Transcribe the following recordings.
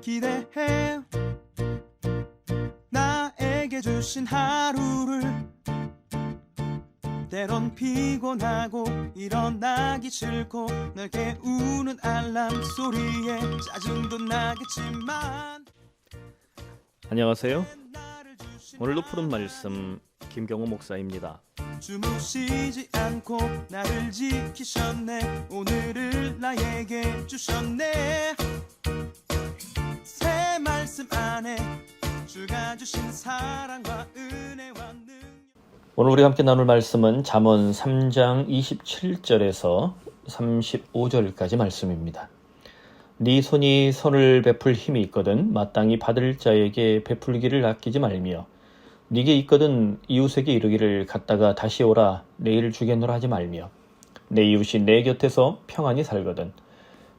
기대해 나에게 주신 하루를 때론 피곤하고 일어나기 싫고 널 깨우는 알람 소리에 짜증도 나겠지만 안녕하세요. 오늘도 푸른 말씀 김경호 목사입니다. 주무시지 않고 나를 지키셨네. 오늘을 나에게 주셨네. 새 말씀 안에 주가 주신 사랑과 은혜와 능력. 오늘 우리 함께 나눌 말씀은 잠언 3장 27절에서 35절까지 말씀입니다. 네 손이 선을 베풀 힘이 있거든 마땅히 받을 자에게 베풀기를 아끼지 말며 네게 있거든 이웃에게 이르기를 갔다가 다시 오라 내일 주겠노라 하지 말며 내 이웃이 내 곁에서 평안히 살거든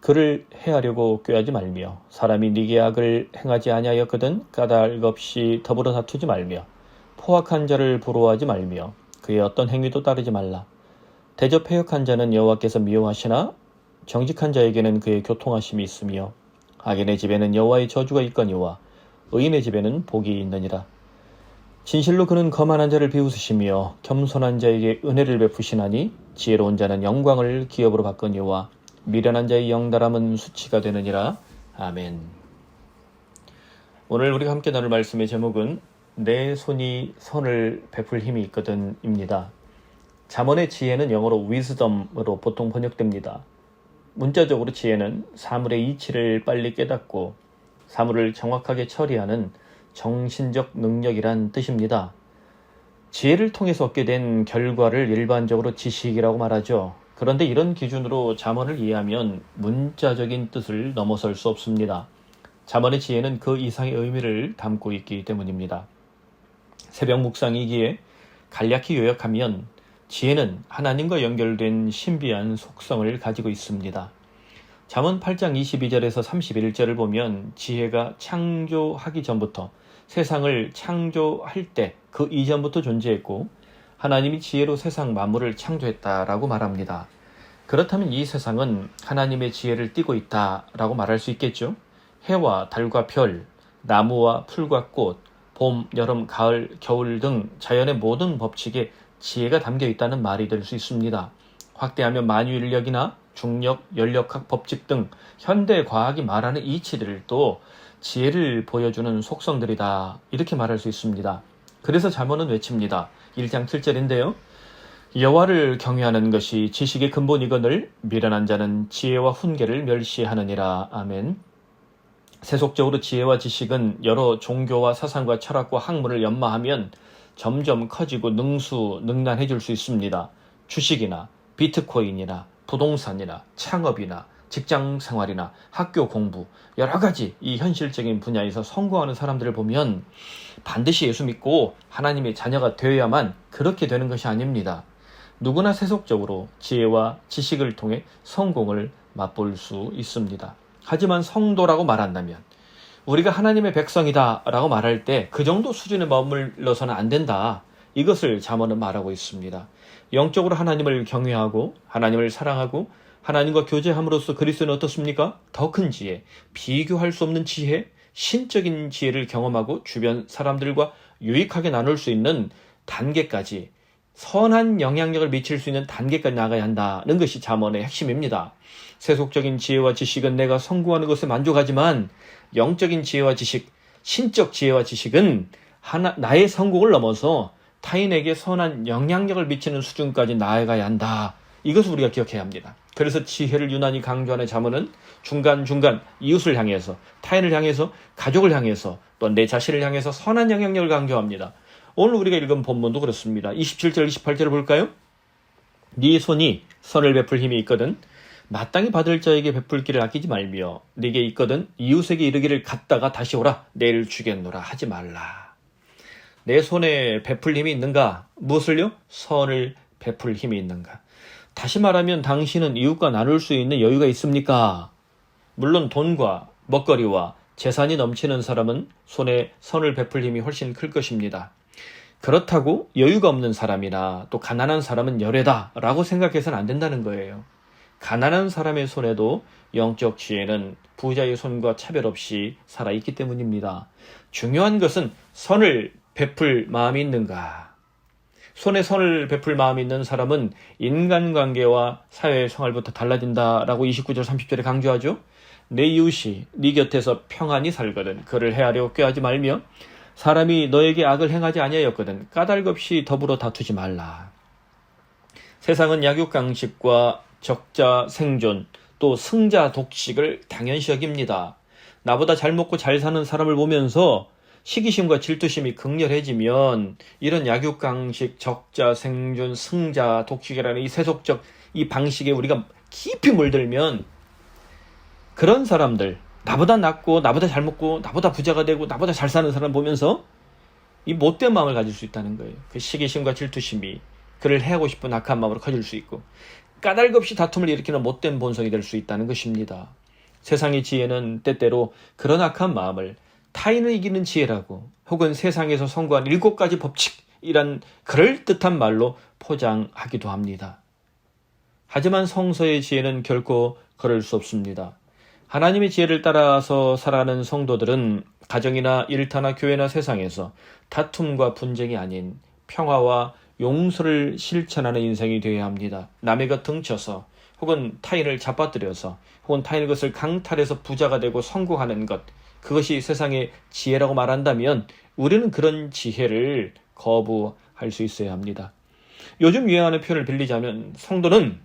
그를 해하려고 꾀하지 말며 사람이 네게 악을 행하지 아니하였거든 까닭 없이 더불어 다투지 말며 포악한 자를 부러워하지 말며 그의 어떤 행위도 따르지 말라. 대저 패역한 자는 여호와께서 미워하시나 정직한 자에게는 그의 교통하심이 있으며 악인의 집에는 여호와의 저주가 있거니와 의인의 집에는 복이 있느니라. 진실로 그는 거만한 자를 비웃으시며 겸손한 자에게 은혜를 베푸시나니 지혜로운 자는 영광을 기업으로 받거니와 미련한 자의 영달함은 수치가 되느니라. 아멘. 오늘 우리가 함께 나눌 말씀의 제목은 내 손이 선을 베풀 힘이 있거든 입니다. 잠언의 지혜는 영어로 wisdom으로 보통 번역됩니다. 문자적으로 지혜는 사물의 이치를 빨리 깨닫고 사물을 정확하게 처리하는 정신적 능력이란 뜻입니다. 지혜를 통해서 얻게 된 결과를 일반적으로 지식이라고 말하죠. 그런데 이런 기준으로 잠언을 이해하면 문자적인 뜻을 넘어설 수 없습니다. 잠언의 지혜는 그 이상의 의미를 담고 있기 때문입니다. 새벽 묵상이기에 간략히 요약하면 지혜는 하나님과 연결된 신비한 속성을 가지고 있습니다. 잠언 8장 22절에서 31절을 보면 지혜가 창조하기 전부터 세상을 창조할 때 그 이전부터 존재했고 하나님이 지혜로 세상 만물을 창조했다라고 말합니다. 그렇다면 이 세상은 하나님의 지혜를 띠고 있다라고 말할 수 있겠죠. 해와 달과 별, 나무와 풀과 꽃, 봄, 여름, 가을, 겨울 등 자연의 모든 법칙에 지혜가 담겨 있다는 말이 될 수 있습니다. 확대하면 만유인력이나 중력, 연력학 법칙 등 현대 과학이 말하는 이치들도 지혜를 보여주는 속성들이다 이렇게 말할 수 있습니다. 그래서 잠언은 외칩니다. 1장 7절인데요. 여호와를 경외하는 것이 지식의 근본이거늘 미련한 자는 지혜와 훈계를 멸시하느니라. 아멘. 세속적으로 지혜와 지식은 여러 종교와 사상과 철학과 학문을 연마하면 점점 커지고 능수능란해질 수 있습니다. 주식이나 비트코인이나 부동산이나 창업이나 직장 생활이나 학교 공부 여러 가지 이 현실적인 분야에서 성공하는 사람들을 보면 반드시 예수 믿고 하나님의 자녀가 되어야만 그렇게 되는 것이 아닙니다. 누구나 세속적으로 지혜와 지식을 통해 성공을 맛볼 수 있습니다. 하지만 성도라고 말한다면 우리가 하나님의 백성이다 라고 말할 때 그 정도 수준에 머물러서는 안 된다. 이것을 잠언은 말하고 있습니다. 영적으로 하나님을 경외하고 하나님을 사랑하고 하나님과 교제함으로써 그리스도는 어떻습니까? 더 큰 지혜, 비교할 수 없는 지혜, 신적인 지혜를 경험하고 주변 사람들과 유익하게 나눌 수 있는 단계까지 선한 영향력을 미칠 수 있는 단계까지 나가야 한다는 것이 잠언의 핵심입니다. 세속적인 지혜와 지식은 내가 성공하는 것에 만족하지만 영적인 지혜와 지식, 신적 지혜와 지식은 나의 성공을 넘어서 타인에게 선한 영향력을 미치는 수준까지 나아가야 한다. 이것을 우리가 기억해야 합니다. 그래서 지혜를 유난히 강조하는 잠언은 중간중간 이웃을 향해서, 타인을 향해서, 가족을 향해서, 또 내 자신을 향해서 선한 영향력을 강조합니다. 오늘 우리가 읽은 본문도 그렇습니다. 27절, 28절을 볼까요? 네 손이 선을 베풀 힘이 있거든 마땅히 받을 자에게 베풀 길을 아끼지 말며 네게 있거든 이웃에게 이르기를 갔다가 다시 오라 내일 주겠노라 하지 말라. 내 손에 베풀 힘이 있는가? 무엇을요? 선을 베풀 힘이 있는가? 다시 말하면 당신은 이웃과 나눌 수 있는 여유가 있습니까? 물론 돈과 먹거리와 재산이 넘치는 사람은 손에 선을 베풀 힘이 훨씬 클 것입니다. 그렇다고 여유가 없는 사람이나 또 가난한 사람은 열애다라고 생각해서는 안 된다는 거예요. 가난한 사람의 손에도 영적 지혜는 부자의 손과 차별 없이 살아있기 때문입니다. 중요한 것은 선을 베풀 마음이 있는가. 손에 선을 베풀 마음이 있는 사람은 인간관계와 사회생활부터 달라진다라고 29절 30절에 강조하죠. 내 이웃이 네 곁에서 평안히 살거든 그를 헤아려 꾀하지 말며 사람이 너에게 악을 행하지 아니하였거든 까닭 없이 더불어 다투지 말라. 세상은 약육강식과 적자 생존 또 승자 독식을 당연시 여깁니다. 나보다 잘 먹고 잘 사는 사람을 보면서 시기심과 질투심이 극렬해지면 이런 약육강식, 적자 생존, 승자 독식이라는 이 세속적 이 방식에 우리가 깊이 물들면 그런 사람들, 나보다 낫고 나보다 잘 먹고 나보다 부자가 되고 나보다 잘 사는 사람 보면서 이 못된 마음을 가질 수 있다는 거예요. 그 시기심과 질투심이 그를 해하고 싶은 악한 마음으로 커질 수 있고 까닭 없이 다툼을 일으키는 못된 본성이 될 수 있다는 것입니다. 세상의 지혜는 때때로 그런 악한 마음을 타인을 이기는 지혜라고 혹은 세상에서 선고한 7가지 법칙이란 그럴듯한 말로 포장하기도 합니다. 하지만 성서의 지혜는 결코 그럴 수 없습니다. 하나님의 지혜를 따라서 살아가는 성도들은 가정이나 일터나 교회나 세상에서 다툼과 분쟁이 아닌 평화와 용서를 실천하는 인생이 되어야 합니다. 남의 것 등쳐서 혹은 타인을 잡아들여서 혹은 타인의 것을 강탈해서 부자가 되고 성공하는 것, 그것이 세상의 지혜라고 말한다면 우리는 그런 지혜를 거부할 수 있어야 합니다. 요즘 유행하는 표현을 빌리자면 성도는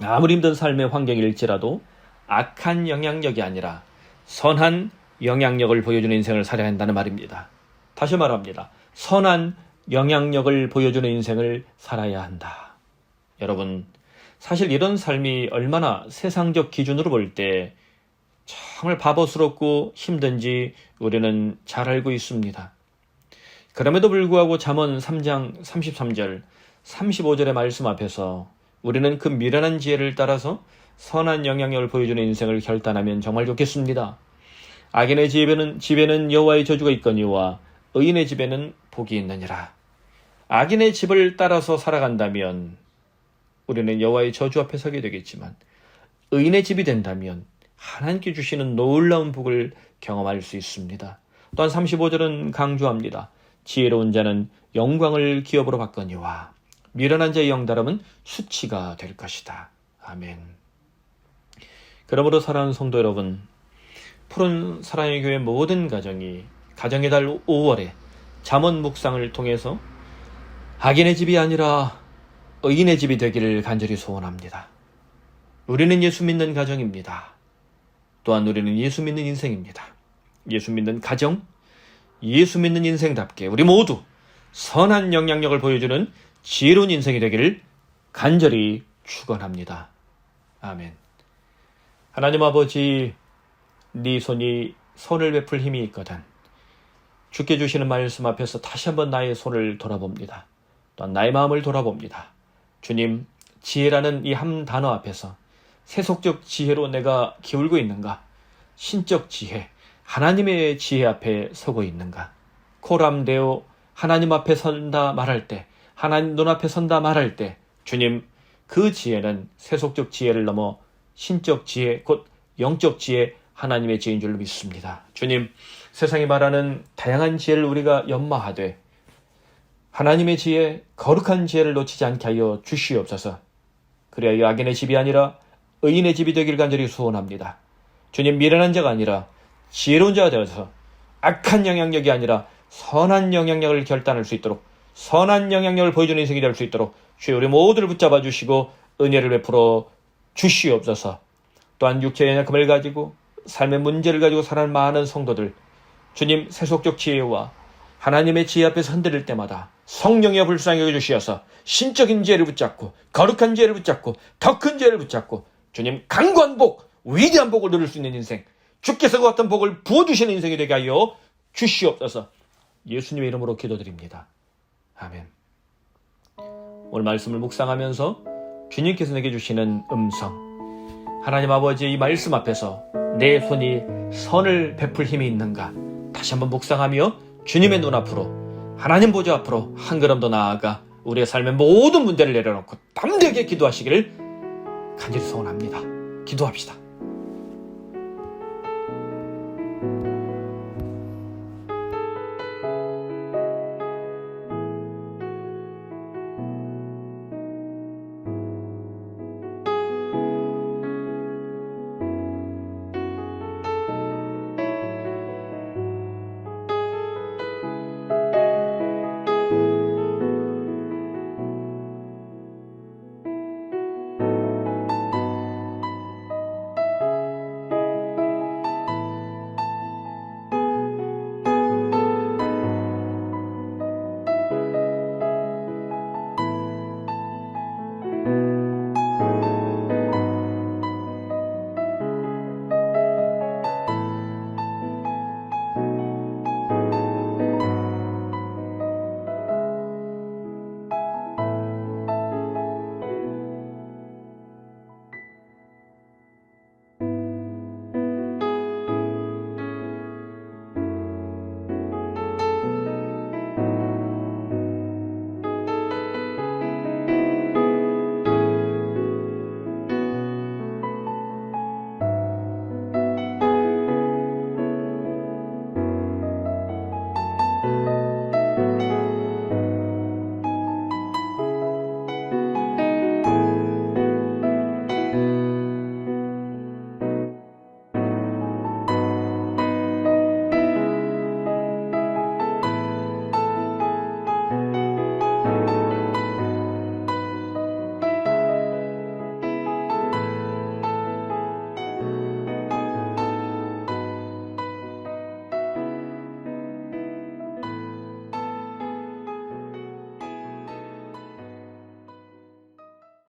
아무리 힘든 삶의 환경일지라도 악한 영향력이 아니라 선한 영향력을 보여주는 인생을 살아야 한다는 말입니다. 다시 말합니다. 선한 영향력을 보여주는 인생을 살아야 한다. 여러분, 사실 이런 삶이 얼마나 세상적 기준으로 볼 때 정말 바보스럽고 힘든지 우리는 잘 알고 있습니다. 그럼에도 불구하고 잠언 3장 33절, 35절의 말씀 앞에서 우리는 그 미련한 지혜를 따라서 선한 영향력을 보여주는 인생을 결단하면 정말 좋겠습니다. 악인의 집에는 여호와의 저주가 있거니와 의인의 집에는 복이 있느니라. 악인의 집을 따라서 살아간다면 우리는 여호와의 저주 앞에 서게 되겠지만 의인의 집이 된다면 하나님께 주시는 놀라운 복을 경험할 수 있습니다. 또한 35절은 강조합니다. 지혜로운 자는 영광을 기업으로 받거니와 미련한 자의 영달함은 수치가 될 것이다. 아멘. 그러므로 사랑하는 성도 여러분, 푸른 사랑의 교회 모든 가정이 가정의 달 5월에 잠언 묵상을 통해서 악인의 집이 아니라 의인의 집이 되기를 간절히 소원합니다. 우리는 예수 믿는 가정입니다. 또한 우리는 예수 믿는 인생입니다. 예수 믿는 가정, 예수 믿는 인생답게 우리 모두 선한 영향력을 보여주는 지혜로운 인생이 되기를 간절히 축원합니다. 아멘. 하나님 아버지, 네 손이 선을 베풀 힘이 있거든 주께 주시는 말씀 앞에서 다시 한번 나의 손을 돌아봅니다. 또한 나의 마음을 돌아봅니다. 주님, 지혜라는 이 한 단어 앞에서 세속적 지혜로 내가 기울고 있는가? 신적 지혜, 하나님의 지혜 앞에 서고 있는가? 코람데오, 하나님 앞에 선다 말할 때, 하나님 눈앞에 선다 말할 때, 주님, 그 지혜는 세속적 지혜를 넘어 신적 지혜, 곧 영적 지혜, 하나님의 지혜인 줄로 믿습니다. 주님, 세상이 말하는 다양한 지혜를 우리가 연마하되 하나님의 지혜, 거룩한 지혜를 놓치지 않게 하여 주시옵소서. 그래야 악인의 집이 아니라 의인의 집이 되길 간절히 소원합니다. 주님, 미련한 자가 아니라 지혜로운 자가 되어서 악한 영향력이 아니라 선한 영향력을 결단할 수 있도록, 선한 영향력을 보여주는 인생이 될 수 있도록 주여 우리 모두를 붙잡아 주시고 은혜를 베풀어 주시옵소서. 또한 육체의 연약함을 가지고 삶의 문제를 가지고 살아가는 많은 성도들, 주님, 세속적 지혜와 하나님의 지혜 앞에서 흔들릴 때마다 성령의 불쌍히 여겨주시어서 신적인 지혜를 붙잡고 거룩한 지혜를 붙잡고 더 큰 지혜를 붙잡고 주님, 강구한 복, 위대한 복을 누릴 수 있는 인생, 주께서 그 같은 복을 부어주시는 인생이 되게 하여 주시옵소서. 예수님의 이름으로 기도드립니다. 아멘. 오늘 말씀을 묵상하면서 주님께서 내게 주시는 음성, 하나님 아버지의 이 말씀 앞에서 내 손이 선을 베풀 힘이 있는가 다시 한번 묵상하며 주님의 눈앞으로, 하나님 보좌 앞으로 한 걸음 더 나아가 우리의 삶의 모든 문제를 내려놓고 담대하게 기도하시기를 간절히 소원합니다. 기도합시다.